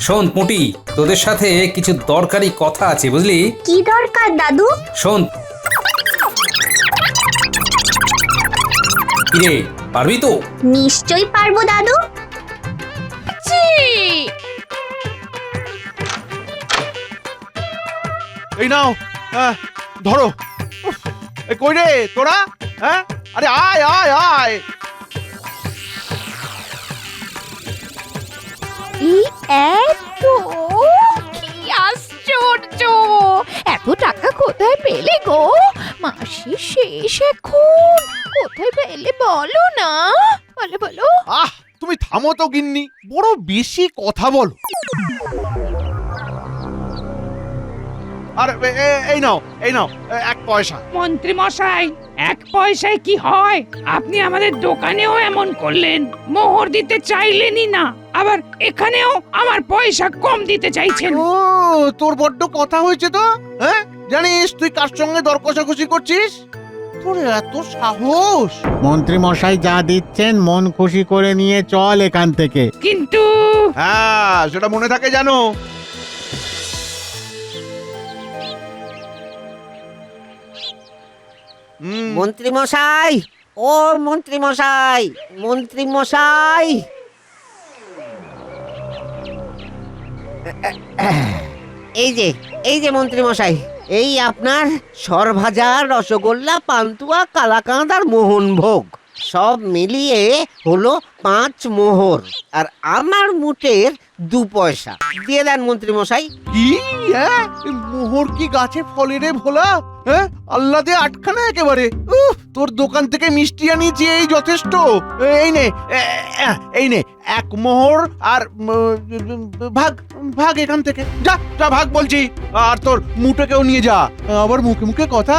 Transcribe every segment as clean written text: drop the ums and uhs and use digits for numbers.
শোন পুঁটি, তোদের সাথে কিছু দরকারি কথা আছে বুঝলি। কি দরকার দাদু? শোন, কিরে পারবি তো? নিশ্চয়ই পারবো দাদু। এই নাও, ধরো। উফ, কই রে তোরা? হ্যাঁ, আরে আয় আয় আয়। কি আশ্চর্য! এত টাকা কোথায় পেলে গো? মাসের শেষ এখন, কোথায় পেলে বলো না, বলো বলো। তুমি থামো তো গিন্নি, বড় বেশি কথা বলো। আর এই নাও 1 পয়সা। মন্ত্রী মশাই, 1 পয়সায় কি হয়? আপনি আমাদের দোকানেও এমন করলেন, মোহর দিতে চাইলেনই না, আবার এখানেও আমার পয়সা কম দিতে চাইছেন। ও, তোর বড্ড কথা হয়েছে তো। হ্যাঁ, জানিস তুই কার সঙ্গে দর কষাকষি করছিস? তোর এত সাহস! মন্ত্রী মশাই যা দিচ্ছেন মন খুশি করে নিয়ে চল এখান থেকে। কিন্তু হ্যাঁ, সেটা মনে থাকে জানো। মন্ত্রী মশাই, ও মন্ত্রী মশাই, মন্ত্রী মশাই, এই যে মন্ত্রী মশাই, এই আপনার সরভাজা, রসগোল্লা, পান্তুয়া, কালাকাঁদ আর মোহনভোগ সব মিলিয়ে হলো 5 মোহর, আর আমার মুটের 2 পয়সা দিয়ে দেন মন্ত্রী মশাই। কি? হ্যাঁ, মোহর কি গাছে ফলে রে ভোলা? হ্যাঁ, আল্লাহ দিয়ে আটখানা একেবারে। তোর দোকান থেকে মিষ্টি আনিয়েছি, এই যথেষ্ট। এই নে 1 মোহর, আর ভাগ এখান থেকে। যা ভাগ বলছি। আর তোর মুটেকেও নিয়ে যা, আবার মুখে মুখে কথা।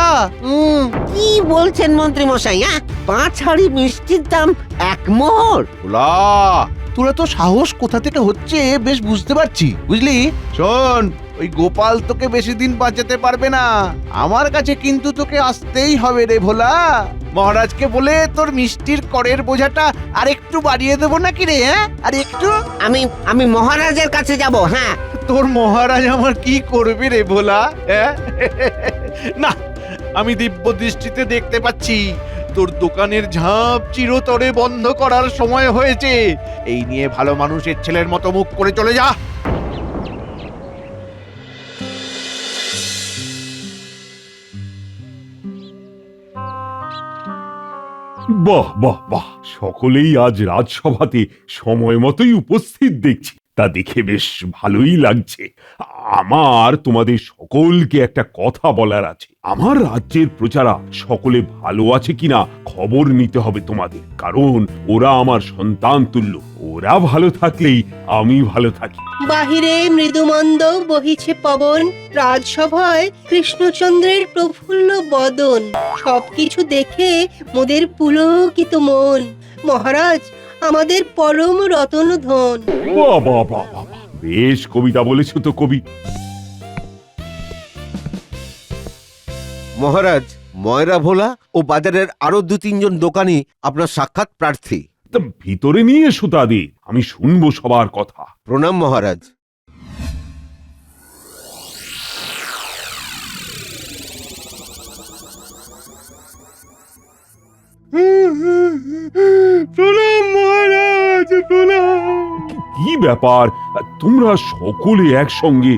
কি বলছেন মন্ত্রী মশাই? 5 হাঁড়ি মিষ্টির দাম 1 মোহর? ভোলা, তোরা তো সাহস কোথা থেকে হচ্ছে বেশ বুঝতে পারছি, বুঝলি। শোন, ওই গোপাল তোকে বেশি দিন বাঁচাতে পারবে না, আমার কাছে কিন্তু তোকে আসতেই হবে রে ভোলা। মহারাজকে বলে তোর মিষ্টির করের বোঝাটা আরেকটু বাড়িয়ে দেবো নাকি রে? হ্যাঁ, আর একটু। আমি মহারাজের কাছে যাব। হ্যাঁ, তোর মহারাজ আমার কি করবে রে ভোলা? হ্যাঁ, না, আমি দিব্য দৃষ্টিতে দেখতে পাচ্ছি তোর দোকানের ঝাঁপ চিরতরে বন্ধ করার সময় হয়েছে। এই নিয়ে ভালো মানুষের ছেলের মতো মুখ করে চলে যা। বাহ বাহ বাহ, সকলেই আজ রাজসভাতে সময় মতোই উপস্থিত দেখছি, তা দেখে বেশ ভালোই লাগছে। আমার তোমাদের সকলকে একটা কথা বলার আছে। আমার রাজ্যের প্রজারা সকলে ভালো আছে কিনা খবর নিতে হবে তোমাদের, কারণ ওরা আমার সন্তান তুল্য। ওরা ভালো থাকলেই আমি ভালো থাকি। বাহিরে মৃদুমন্দ বহিছে পবন, রাজসভায় কৃষ্ণচন্দ্রের প্রফুল্ল বদন, সবকিছু দেখে মোদের পুলকিত মন। মহারাজ আমাদের পরম রতন ধন। বাহ বাহ বাহ বাহ, বেশ কবিতা বলেছো তো কবি। মহারাজ, ময়রা ভোলা ও বাজারের আরো 2-3 জন দোকানি আপনার সাক্ষাৎ প্রার্থী। তা ভিতরে নিয়ে এসো তাদের, আমি শুনবো সবার কথা। প্রণাম মহারাজ। প্রণাম মহারাজ, প্রণাম। কি ব্যাপার, তোমরা সকলে একসঙ্গে?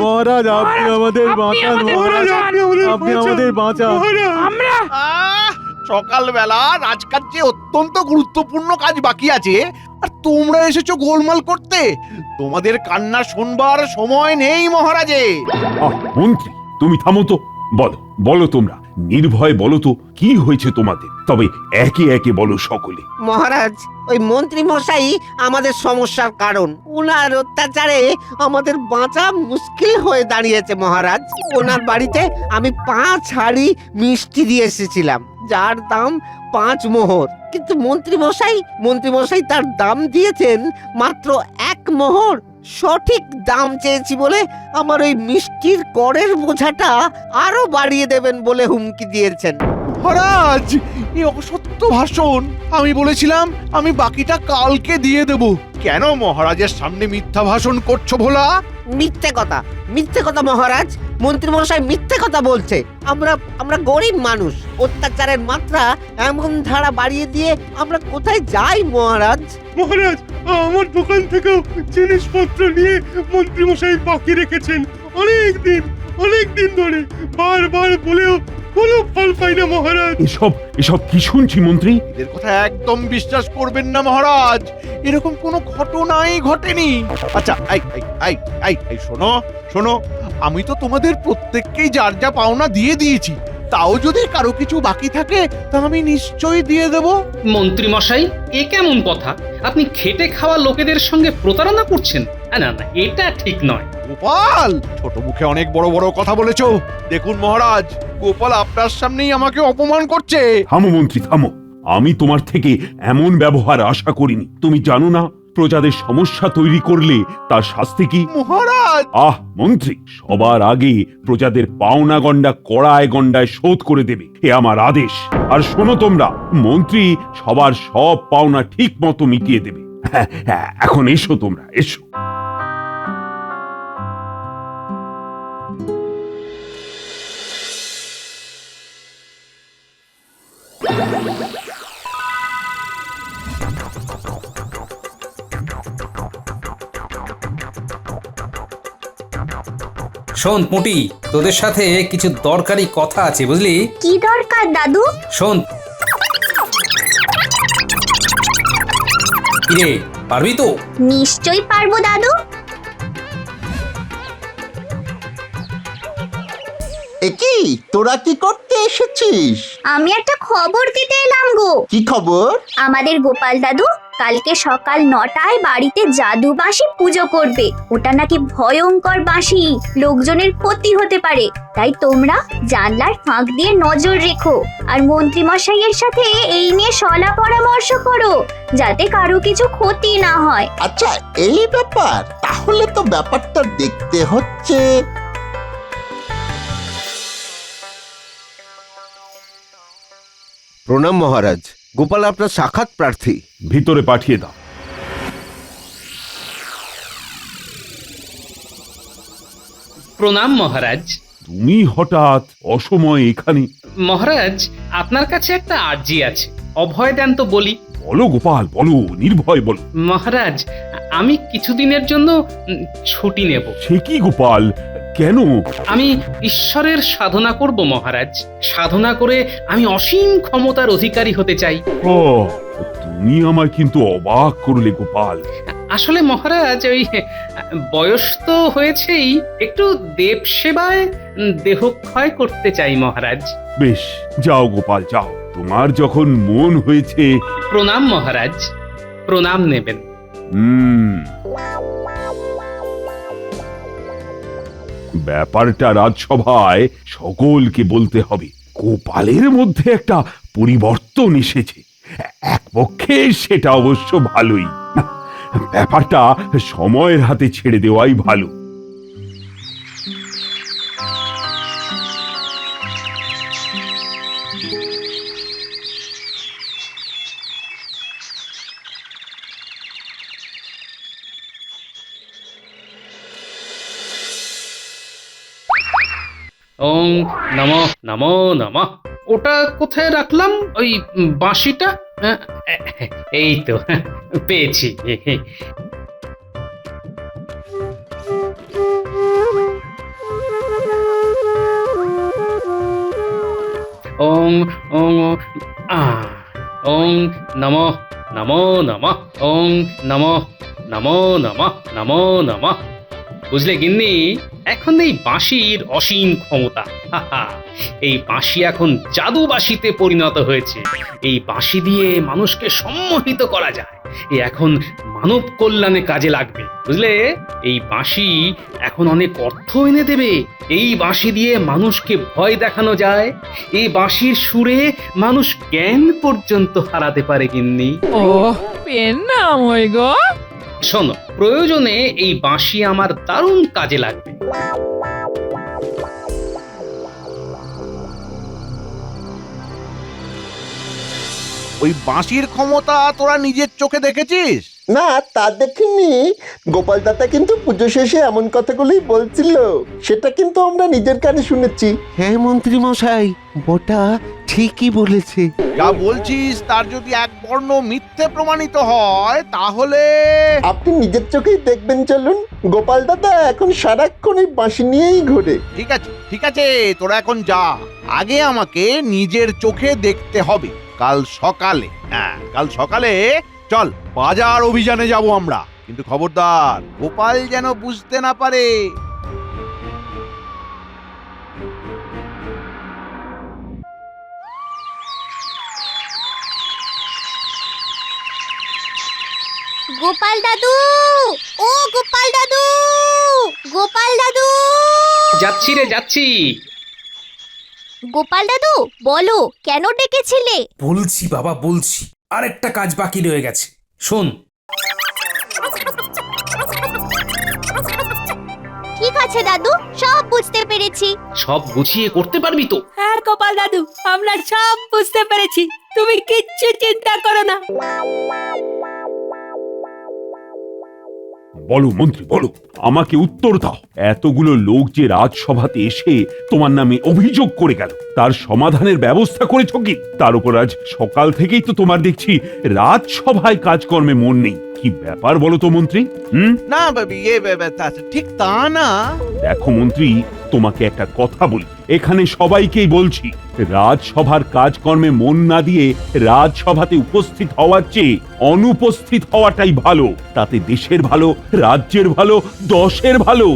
মহারাজ আপনি আমাদের বাঁচান, মহারাজ আপনি আমাদের বাঁচান। আমরা সকালবেলা রাজকার্যে অত্যন্ত গুরুত্বপূর্ণ কাজ বাকি আছে, আর তোমরা এসেছো গোলমাল করতে। তোমাদের কান্না শুনবার সময় নেই মহারাজে। মন্ত্রী, তুমি থামো তো। বলো বলো, তোমরা নির্ভয় বলো তো কি হয়েছে তোমাদের, তবে একে একে বলো সকলে। মহারাজ, ওই মন্ত্রী মশাই আমাদের সমস্যার কারণ। ওনার অত্যাচারে আমাদের বাঁচা মুশকিল হয়ে দাঁড়িয়েছে মহারাজ। ওনার বাড়িতে আমি 5 হাঁড়ি মিষ্টি দিয়ে এসেছিলাম, যার দাম 5 মোহর, কিন্তু মন্ত্রী মশাই তার দাম দিয়েছেন মাত্র 1 মোহর। সঠিক দাম চেয়েছি বলে আমার ওই মিষ্টির করের বোঝাটা আরো বাড়িয়ে দেবেন বলে হুমকি দিয়েছেন। মহারাজ, এই অসত্য ভাষণ। আমি বলেছিলাম আমি বাকিটা কালকে দিয়ে দেব, কেন মহারাজের সামনে মিথ্যা ভাষণ করছো ভোলা? মিথ্যে কথা মহারাজ। মন্ত্রী মশাই মিথ্যে কথা বলছে। আমরা গরিব মানুষ, অত্যাচারের মাত্রা এমন ধারা বাড়িয়ে দিয়ে আমরা কোথায় যাই মহারাজ? মহারাজ, আমার দোকান থেকেও জিনিসপত্র নিয়ে মন্ত্রী মশাই বাকি রেখেছেন অনেক দিন ধরে। বারবার বলেও কোনো ফল পাই না মহারাজ। এসব কি শুনছি মন্ত্রী? এদের কথা একদম বিশ্বাস করবেন না মহারাজ, এরকম কোনো ঘটনাই ঘটেনি। আচ্ছা এই শোনো, আমি তো তোমাদের প্রত্যেককেই যার যা পাওনা দিয়ে দিয়েছি। তাও যদি কারো কিছু বাকি থাকে তা আমি নিশ্চয়ই দিয়ে দেব। মন্ত্রী মশাই, এ কেমন কথা? আপনি খেটে খাওয়া লোকেদের সঙ্গে প্রতারণা করছেন? না, এটা ঠিক নয়। গোপাল, ছোট মুখে অনেক বড় বড় কথা বলেছো। দেখুন মহারাজ, গোপাল আপনার সামনেই আমাকে অপমান করছে। থামো মন্ত্রী, থামো। আমি তোমার থেকে এমন ব্যবহার আশা করিনি। তুমি জানো না প্রজাদের সমস্যা তৈরি করলে তার শাস্তি কি? মহারাজ! মন্ত্রী, সবার আগে প্রজাদের পাওনা গন্ডা কড়ায় গন্ডায় শোধ করে দেবে, এ আমার আদেশ। আর শোনো তোমরা, মন্ত্রী সবার সব পাওনা ঠিক মতো মিটিয়ে দেবে। হ্যাঁ, এখন এসো তোমরা, এসো। শোন পুঁটি, তোদের সাথে কিছু দরকারি কথা আছে, বুঝলি? কি দরকার দাদু? শোন। কিরে, পারবি তো? নিশ্চয়ই পারবো দাদু। কি তোরা কি করতে এসেছিস? আমি একটা খবর দিতে এলাম গো। কি খবর? আমাদের গোপাল দাদু কালকে সকাল 9টায় বাড়িতে জাদু বাঁশি পুজো করবে। ওটা নাকি ভয়ঙ্কর বাঁশি, লোকজনের ক্ষতি হতে পারে। তাই তোমরা জানলার ফাঁক দিয়ে নজর রেখো আর মন্ত্রী মশাইয়ের সাথে এই নিয়ে সলা পরামর্শ করো, যাতে কারো কিছু ক্ষতি না হয়। আচ্ছা, এই ব্যাপার। তাহলে তো ব্যাপারটা দেখতে হচ্ছে। প্রণাম মহারাজ, গোপাল আপনার সাক্ষাৎ প্রার্থী। ভিতরে পাঠিয়ে দাও। প্রণাম মহারাজ। তুমি হঠাৎ অসময়ে এখানে? মহারাজ, আপনার কাছে একটা আর্জি আছে, অভয় দেন তো বলি। বলো গোপাল, বলো, নির্ভয় বলো। মহারাজ, আমি কিছুদিনের জন্য ছুটি নেব। সে কি গোপাল, কেন? আমি ঈশ্বরের সাধনা করব মহারাজ। সাধনা করে আমি অসীম ক্ষমতার অধিকারী হতে চাই। তুমি আমায় কিন্তু অবাক করলে গোপাল। আসলে মহারাজ, ওই বয়স তো হয়েছেই, একটু দেব সেবায় দেহক্ষয় করতে চাই মহারাজ। বেশ, যাও গোপাল, যাও। তোমার যখন মন হয়েছে। প্রণাম মহারাজ, প্রণাম নেবেন। ব্যাপারটা রাজসভায় সকলকে বলতে হবে। গোপালের মধ্যে একটা পরিবর্তন এসেছে। এক পক্ষে সেটা অবশ্য ভালোই। ব্যাপারটা সময়ের হাতে ছেড়ে দেওয়াই ভালো। ওং নমো নমো নমঃ। ওটা কোথায় রাখলাম, ওই বাঁশিটা? এই তো পেয়েছি। ওং ওং ওং নমো নমো নমঃ। ওং নমো নমো নমঃ। নমো নমঃ। বুঝলে গিন্নি, এখন এই বাঁশির অসীম ক্ষমতা। এই বাঁশি এখন জাদু বাঁশিতে পরিণত হয়েছে। এই বাঁশি দিয়ে মানুষকে সম্মোহিত করা যায়। এ এখন মানব কল্যাণে কাজে লাগবে, বুঝলে? এই বাঁশি এখন অনেক অর্থ এনে দেবে। এই বাঁশি দিয়ে মানুষকে ভয় দেখানো যায়। এই বাঁশির সুরে মানুষ জ্ঞান পর্যন্ত হারাতে পারে গিন্নি। ও পেন নাম হই গো। শোনো, প্রয়োজনে এই বাঁশি আমার দারুণ কাজে লাগবে। ওই বাঁশির ক্ষমতা তোরা নিজের চোখে দেখেছিস? না তা দেখিনি, গোপাল দাদা কিন্তু পুজো শেষে এমন কথাগুলোই বলছিল, সেটা কিন্তু আমরা নিজের কানে শুনেছি। হ্যাঁ মন্ত্রী মশাই, ওটা ঠিকই বলেছে। যা বলছিস তার যদি এক বর্ণ মিথ্যে প্রমাণিত হয় তাহলে আপনি নিজের চোখেই দেখবেন, চলুন। গোপাল দাদা এখন সারাক্ষণ এই বাঁশি নিয়েই ঘোরে। ঠিক আছে, তোরা এখন যা। আগে আমাকে নিজের চোখে দেখতে হবে। কাল সকালে, হ্যাঁ কাল সকালে চল বাজার অভিযানে যাব আমরা, কিন্তু খবরদার গোপাল যেন বুঝতে না পারে। গোপাল দাদু, ও গোপাল দাদু, গোপাল দাদু, যাচ্ছি রে যাচ্ছি। গোপাল দাদু বলো কেন ডেকেছিলে? বলছি বাবা বলছি, আরেকটা কাজ বাকি রয়ে গেছে, শোন। ঠিক আছে দাদু, সব বুঝতে পেরেছি। সব গুছিয়ে করতে পারবি তো? হ্যাঁ গোপাল দাদু, আমরা সব বুঝতে পেরেছি, তুমি কিচ্ছু চিন্তা করো না। বলো মন্ত্রী বলো, আমাকে উত্তর দাও। এতগুলো লোক যে রাজসভাতে এসে তোমার নামে অভিযোগ করে গেল, তার সমাধানের ব্যবস্থা করেছো কি? তার উপর আজ সকাল থেকেই তো তোমার দেখছি রাজসভায় কাজকর্মে মন নেই। কি ব্যাপার বলো তো মন্ত্রী? না ঠিক তা না। দেখো মন্ত্রী, তোমাকে একটা কথা বলি, এখানে সবাইকেই বলছি, রাজসভার কাজকর্মে মন না দিয়ে রাজসভাতে উপস্থিত হওয়ার চেয়ে অনুপস্থিত হওয়াটাই ভালো। তাতে দেশের ভালো, রাজ্যের ভালো, দশের ভালো,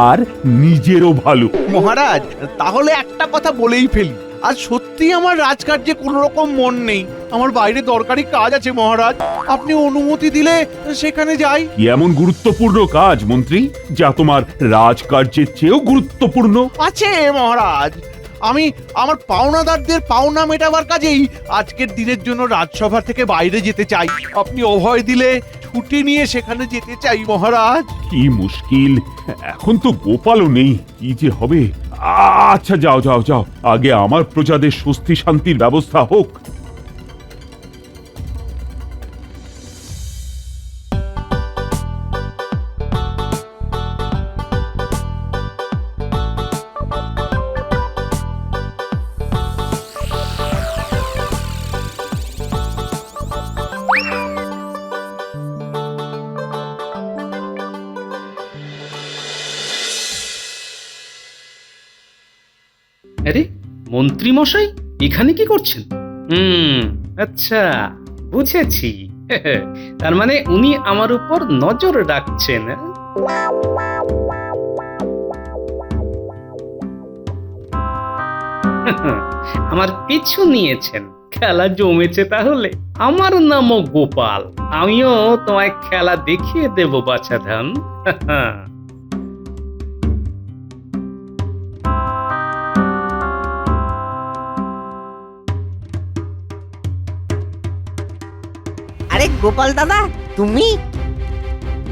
আর নিজেরও ভালো। মহারাজ, তাহলে একটা কথা বলেই ফেলি, আজ সত্যি আমার রাজকার্যে কোনো রকম মন নেই। আমার বাইরে দরকারি কাজ আছে মহারাজ, আপনি অনুমতি দিলে সেখানে যাই। কি এমন গুরুত্বপূর্ণ কাজ মন্ত্রী, যা তোমার রাজকার্যের চেয়েও গুরুত্বপূর্ণ? আছে মহারাজ, আমি আমার পাওনাদারদের পাওনা মেটাবার কাজেই আজকের দিনের জন্য রাজসভা থেকে বাইরে যেতে চাই। আপনি অভয় দিলে ছুটি নিয়ে সেখানে যেতে চাই মহারাজ। কি মুশকিল, এখন তো গোপালও নেই, কি যে হবে। আচ্ছা যাও যাও যাও, আগে আমার প্রজাদের স্বস্তি শান্তির ব্যবস্থা হোক। আরে মন্ত্রী মশাই এখানে কি করছেন? আচ্ছা বুঝেছি। তার মানে উনি আমার উপর নজর রাখছেন। আমার পিছু নিয়েছেন, খেলা জমেছে তাহলে। আমার নামও গোপাল, আমিও তোমায় খেলা দেখিয়ে দেব বাছাধন। আরে গোপাল দাদা, তুমি?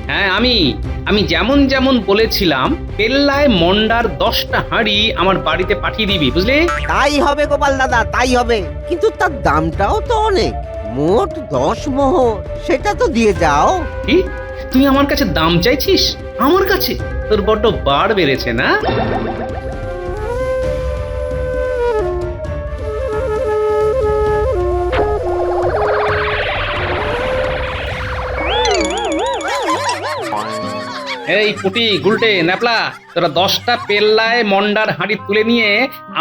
হ্যাঁ আমি যেমন যেমন বলেছিলাম, পেল্লায় মন্ডার 10টা হাঁড়ি আমার বাড়িতে পাঠিয়ে দিবি, বুঝলি? তাই হবে গোপাল দাদা, তাই হবে, কিন্তু তার দামটাও তো অনেক, মোট 10 মোহর, সেটা তো দিয়ে যাও। কি তুই আমার কাছে দাম চাইছিস? আমার কাছে? তোর বড্ড বাড় বেড়েছে না? এই পুটি গুলটে ন্যাপলা, তোরা 10টা পেল্লায় মন্ডার হাঁড়ি তুলে নিয়ে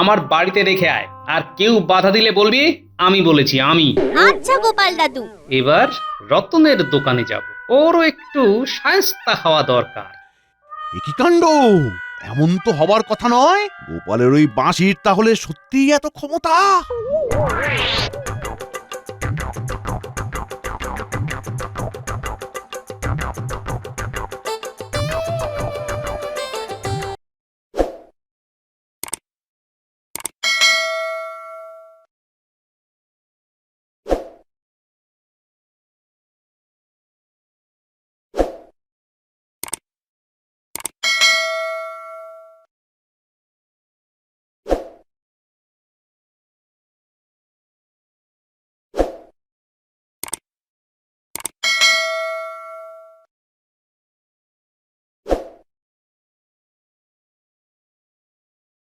আমার বাড়িতে রেখে আয়, আর কেউ বাধা দিলে বলবি আমি বলেছি, আমি। আচ্ছা গোপাল দাদু। এবার রতনের দোকানে যাব, ওরও একটু শায়েস্তা হওয়া দরকার। এ কি কাণ্ড, এমন তো হবার কথা নয়। গোপালের ওই বাঁশির তাহলে সত্যিই এত ক্ষমতা?